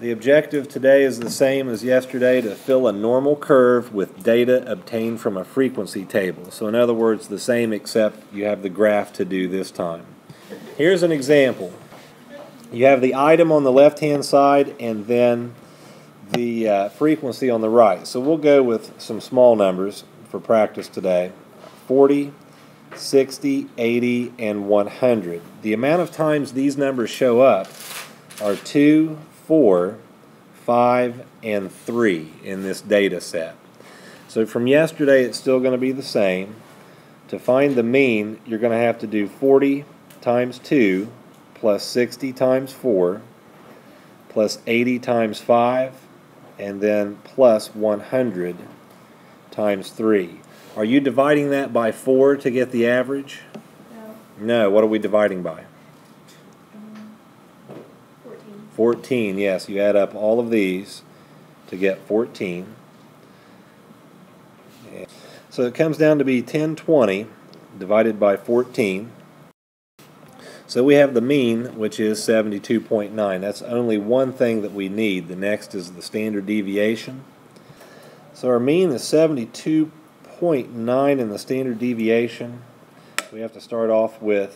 The objective today is the same as yesterday, to fill a normal curve with data obtained from a frequency table. So in other words, the same except you have the graph to do this time. Here's an example. You have the item on the left-hand side and then the frequency on the right. So we'll go with some small numbers for practice today. 40, 60, 80, and 100. The amount of times these numbers show up are 2, 4, 5, and 3 in this data set. So from yesterday it's still going to be the same. To find the mean, you're going to have to do 40 times 2 plus 60 times 4 plus 80 times 5 and then plus 100 times 3. Are you dividing that by 4 to get the average? No. No. What are we dividing by? 14, yes. You add up all of these to get 14. So it comes down to be 1020 divided by 14. So we have the mean, which is 72.9. That's only one thing that we need. The next is the standard deviation. So our mean is 72.9 in the standard deviation. We have to start off with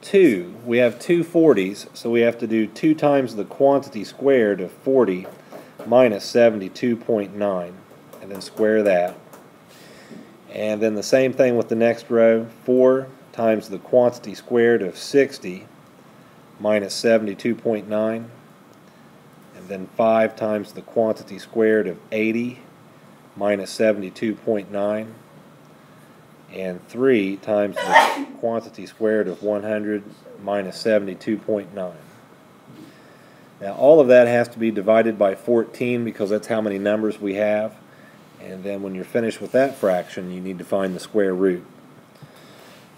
2. We have two 40s, so we have to do 2 times the quantity squared of 40 minus 72.9, and then square that. And then the same thing with the next row. 4 times the quantity squared of 60 minus 72.9, and then 5 times the quantity squared of 80 minus 72.9, and 3 times the quantity squared of 100 minus 72.9. Now all of that has to be divided by 14 because that's how many numbers we have. And then when you're finished with that fraction, you need to find the square root.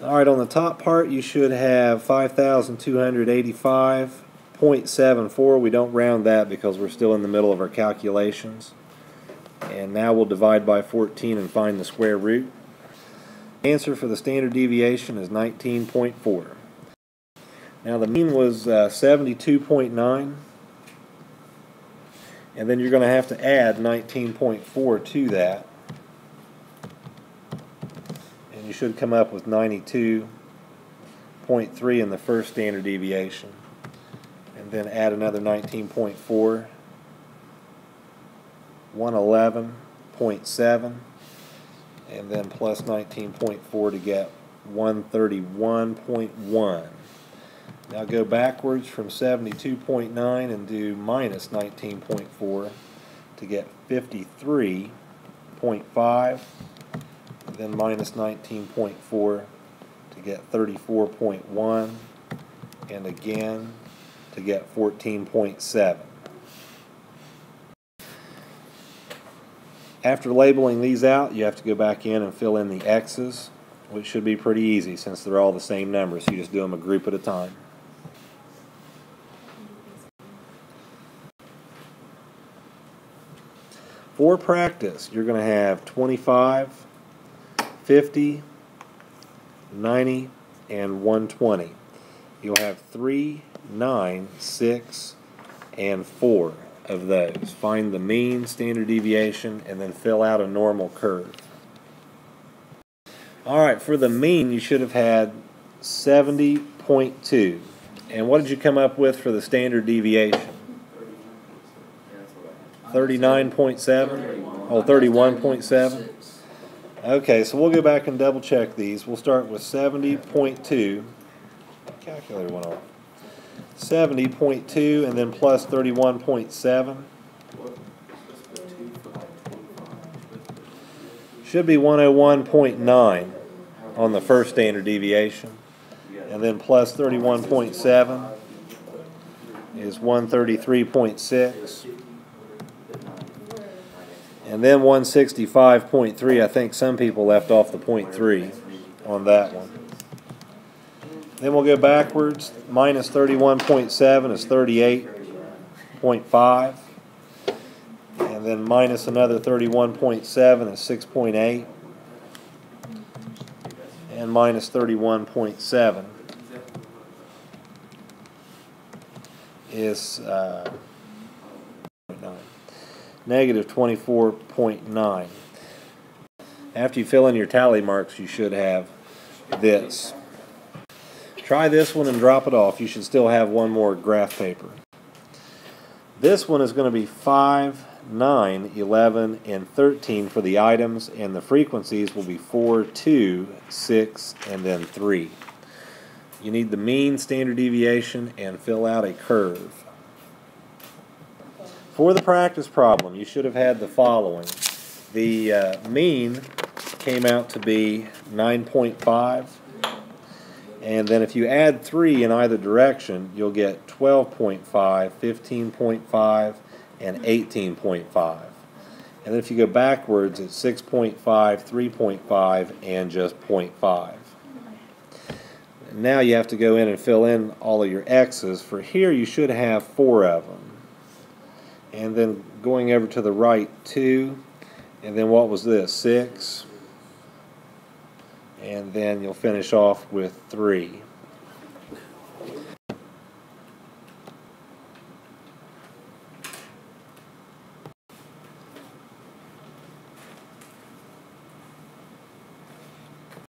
Alright, on the top part you should have 5,285.74. We don't round that because we're still in the middle of our calculations. And now we'll divide by 14 and find the square root. Answer for the standard deviation is 19.4. Now the mean was 72.9, and then you're going to have to add 19.4 to that, and you should come up with 92.3 in the first standard deviation, and then add another 19.4, 111.7, and then plus 19.4 to get 131.1. Now go backwards from 72.9 and do minus 19.4 to get 53.5, and then minus 19.4 to get 34.1, and again to get 14.7. After labeling these out, you have to go back in and fill in the X's, which should be pretty easy since they're all the same numbers. You just do them a group at a time. For practice, you're going to have 25, 50, 90, and 120. You'll have 3, 9, 6, and 4 of those. Find the mean, standard deviation, and then fill out a normal curve. Alright, for the mean you should have had 70.2. And what did you come up with for the standard deviation? 39.7? Oh, 31.7? Okay, so we'll go back and double check these. We'll start with 70.2. Calculator went off. 70.2 and then plus 31.7. Should be 101.9 on the first standard deviation. And then plus 31.7 is 133.6. And then 165.3. I think some people left off the 0.3 on that one. Then we'll go backwards. Minus 31.7 is 38.5. And then minus another 31.7 is 6.8. And minus 31.7 is negative 24.9. After you fill in your tally marks, you should have this. Try this one and drop it off. You should still have one more graph paper. This one is going to be 5, 9, 11, and 13 for the items, and the frequencies will be 4, 2, 6, and then 3. You need the mean, standard deviation, and fill out a curve. For the practice problem, you should have had the following. The mean came out to be 9.5. And then if you add 3 in either direction, you'll get 12.5, 15.5, and 18.5. And then if you go backwards, it's 6.5, 3.5, and just 0.5. Now you have to go in and fill in all of your x's. For here, you should have 4 of them. And then going over to the right, 2. And then what was this? 6. And then you'll finish off with 3.